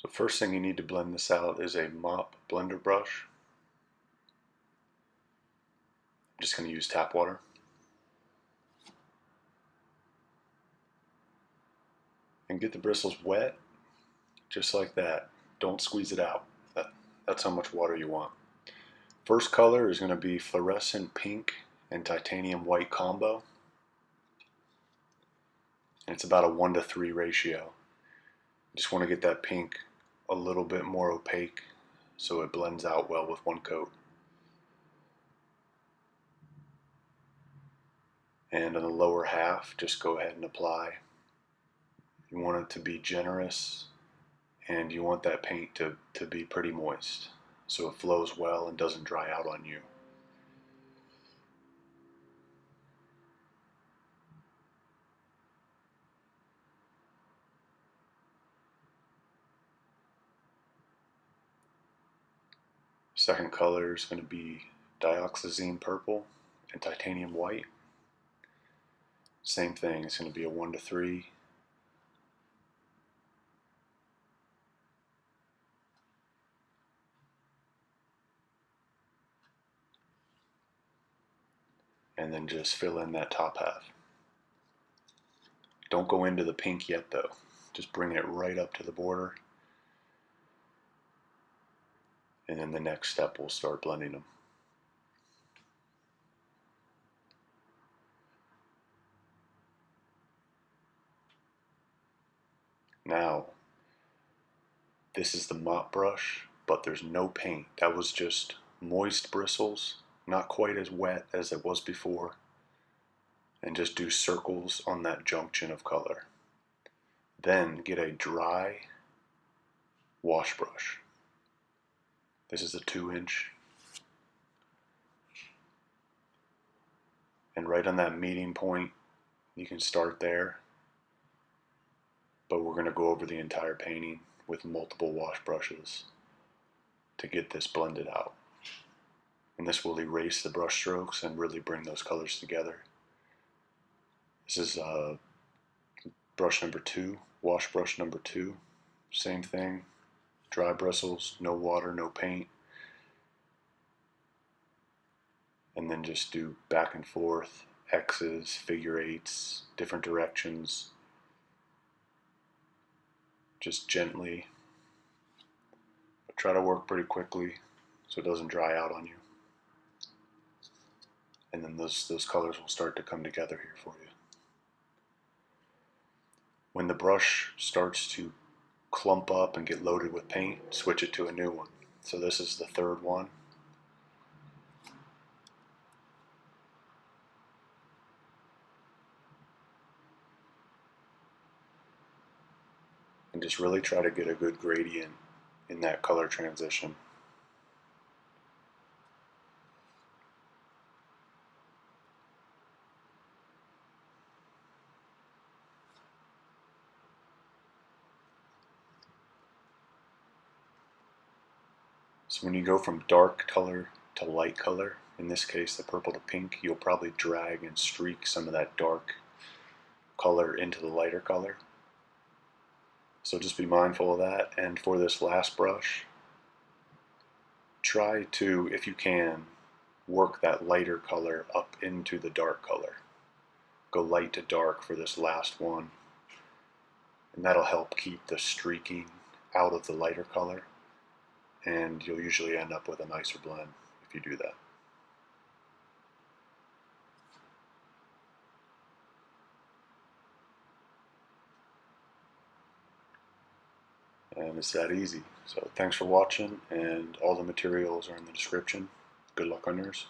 So first thing you need to blend this out is a mop blender brush. I'm just going to use tap water. And get the bristles wet, just like that. Don't squeeze it out. That's how much water you want. First color is going to be fluorescent pink and titanium white combo. And it's about a 1:3 ratio. Just want to get that pink a little bit more opaque so it blends out well with one coat. And on the lower half, just go ahead and apply. You want it to be generous, and you want that paint to be pretty moist so it flows well and doesn't dry out on you. Second color is going to be dioxazine purple and titanium white. Same thing, it's going to be a 1:3. And then just fill in that top half. Don't go into the pink yet though. Just bring it right up to the border. And then the next step, we'll start blending them. Now, this is the mop brush, but there's no paint. That was just moist bristles, not quite as wet as it was before. And just do circles on that junction of color. Then get a dry wash brush. This is a 2-inch. And right on that meeting point, you can start there. But we're going to go over the entire painting with multiple wash brushes to get this blended out. And this will erase the brush strokes and really bring those colors together. This is brush number 2, wash brush number 2. Same thing, dry bristles, no water, no paint. And then just do back and forth, X's, figure eights, different directions. Just gently, but try to work pretty quickly so it doesn't dry out on you. And then those colors will start to come together here for you. When the brush starts to clump up and get loaded with paint, switch it to a new one. So this is the third one. And just really try to get a good gradient in that color transition. So when you go from dark color to light color, in this case the purple to pink, you'll probably drag and streak some of that dark color into the lighter color. So just be mindful of that. And for this last brush, try to, if you can, work that lighter color up into the dark color. Go light to dark for this last one. And that'll help keep the streaking out of the lighter color. And you'll usually end up with a nicer blend if you do that. And it's that easy. So thanks for watching, and all the materials are in the description. Good luck on yours.